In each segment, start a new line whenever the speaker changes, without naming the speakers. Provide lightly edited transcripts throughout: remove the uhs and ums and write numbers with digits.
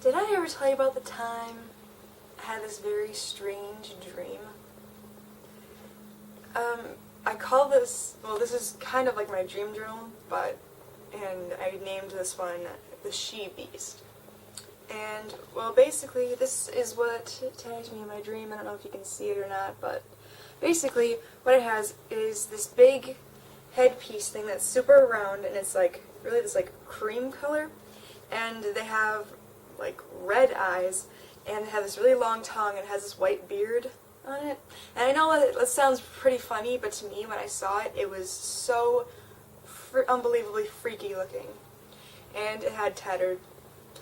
Did I ever tell you about the time I had this very strange dream? I call this, well, this is kind of like my dream journal, and I named this one the She-Beast. And, well, basically, this is what tagged me in my dream. I don't know if you can see it or not, but basically, what it has is this big headpiece thing that's super round, and it's like, really this like cream color, and they have like red eyes, and they have this really long tongue, and it has this white beard on it. And I know that sounds pretty funny, but to me, when I saw it, it was so unbelievably freaky looking. And it had tattered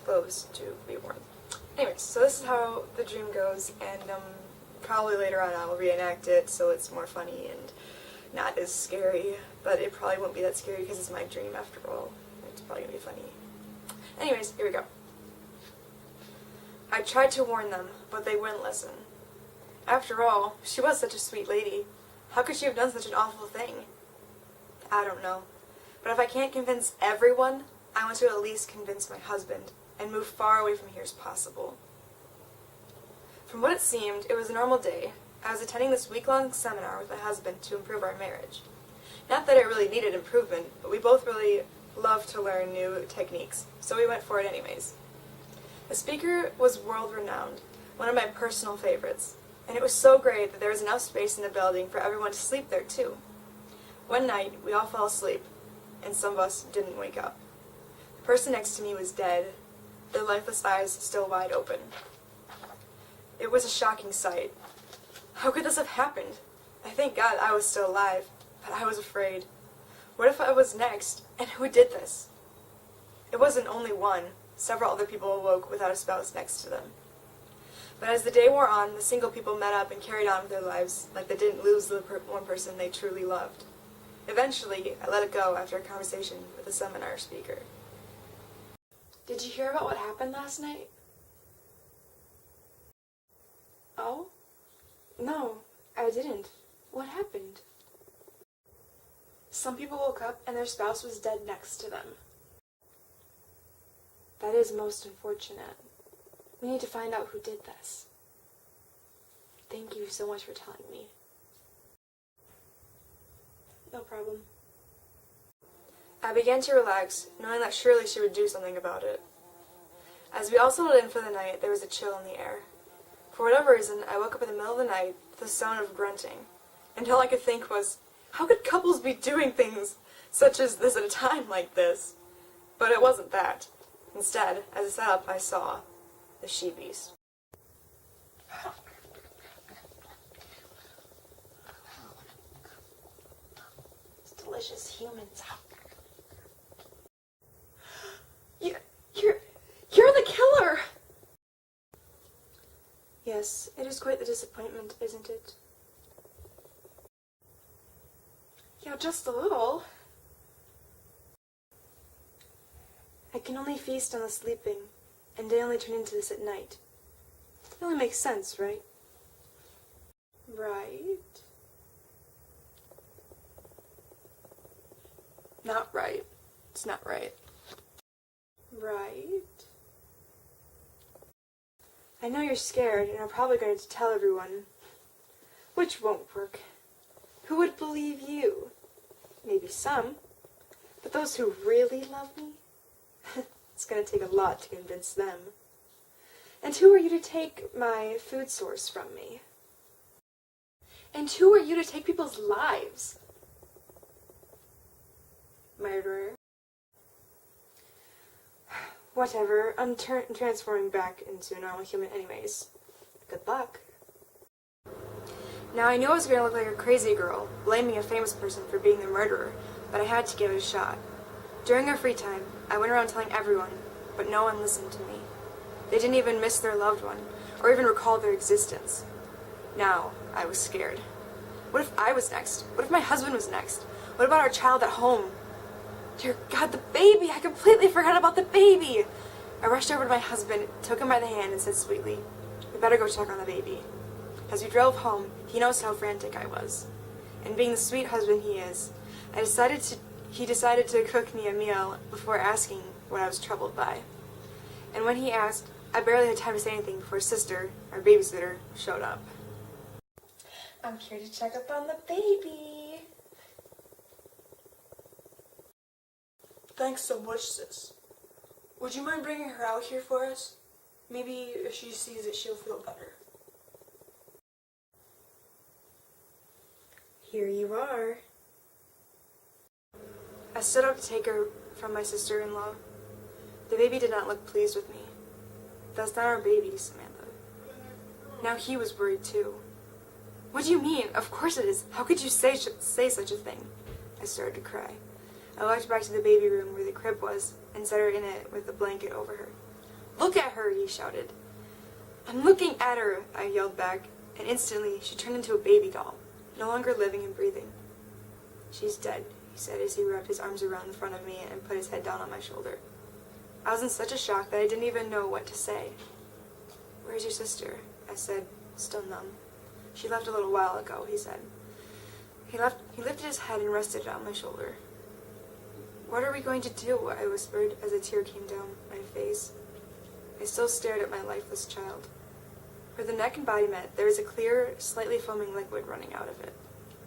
clothes to be worn. Anyways, so this is how the dream goes, and probably later on I'll reenact it so it's more funny and not as scary, but it probably won't be that scary because it's my dream after all. It's probably going to be funny. Anyways, here we go. I tried to warn them, but they wouldn't listen. After all, she was such a sweet lady. How could she have done such an awful thing? I don't know. But if I can't convince everyone, I want to at least convince my husband and move far away from here as possible. From what it seemed, it was a normal day. I was attending this week-long seminar with my husband to improve our marriage. Not that it really needed improvement, but we both really loved to learn new techniques, so we went for it anyways. The speaker was world-renowned, one of my personal favorites, and it was so great that there was enough space in the building for everyone to sleep there too. One night, we all fell asleep, and some of us didn't wake up. The person next to me was dead, their lifeless eyes still wide open. It was a shocking sight. How could this have happened? I thank God I was still alive, but I was afraid. What if I was next, and who did this? It wasn't only one. Several other people awoke without a spouse next to them. But as the day wore on, the single people met up and carried on with their lives like they didn't lose the one person they truly loved. Eventually, I let it go after a conversation with a seminar speaker. Did you hear about what happened last night? Oh? No, I didn't. What happened? Some people woke up and their spouse was dead next to them. That is most unfortunate. We need to find out who did this. Thank you so much for telling me. No problem. I began to relax, knowing that surely she would do something about it. As we all settled in for the night, there was a chill in the air. For whatever reason, I woke up in the middle of the night with the sound of grunting, and all I could think was, how could couples be doing things such as this at a time like this? But it wasn't that. Instead, as I sat up, I saw the She-Beast. It's delicious humans. You're the killer! Yes, it is quite the disappointment, isn't it? Yeah, just a little. I can only feast on the sleeping, and day only turn into this at night. It only makes sense, right? Right. Not right. It's not right. Right. I know you're scared and are probably going to tell everyone, which won't work. Who would believe you? Maybe some, but those who really love me? It's going to take a lot to convince them. And who are you to take my food source from me? And who are you to take people's lives? Murderer. Whatever, I'm transforming back into a normal human anyways. Good luck. Now I knew I was going to look like a crazy girl, blaming a famous person for being the murderer, but I had to give it a shot. During our free time, I went around telling everyone, but no one listened to me. They didn't even miss their loved one, or even recall their existence. Now, I was scared. What if I was next? What if my husband was next? What about our child at home? Dear God, the baby! I completely forgot about the baby! I rushed over to my husband, took him by the hand, and said sweetly, "We better go check on the baby." As we drove home, he noticed how frantic I was. And being the sweet husband he is, he decided to cook me a meal before asking what I was troubled by. And when he asked, I barely had time to say anything before Sister, our babysitter, showed up. I'm here to check up on the baby.
Thanks so much, sis. Would you mind bringing her out here for us? Maybe if she sees it, she'll feel better.
Here you are. I stood up to take her from my sister-in-law. The baby did not look pleased with me. That's not our baby, Samantha. Now he was worried too. What do you mean? Of course it is. How could you say such a thing? I started to cry. I walked back to the baby room where the crib was and set her in it with a blanket over her. Look at her, he shouted. I'm looking at her, I yelled back, and instantly she turned into a baby doll, no longer living and breathing. She's dead, he said as he wrapped his arms around the front of me and put his head down on my shoulder. I was in such a shock that I didn't even know what to say. Where's your sister? I said, still numb. She left a little while ago, he said. He lifted his head and rested it on my shoulder. What are we going to do? I whispered as a tear came down my face. I still stared at my lifeless child. Where the neck and body met, there was a clear, slightly foaming liquid running out of it.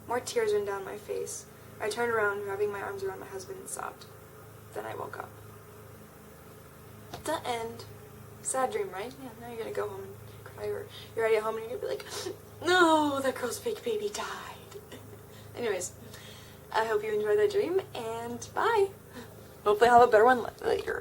More tears ran down my face. I turned around, wrapping my arms around my husband, and sobbed. Then I woke up. The end. Sad dream, right? Yeah, now you're gonna go home and cry, or you're already at home and you're gonna be like, no, that girl's fake baby died. Anyways, I hope you enjoyed that dream, and bye. Hopefully I'll have a better one later.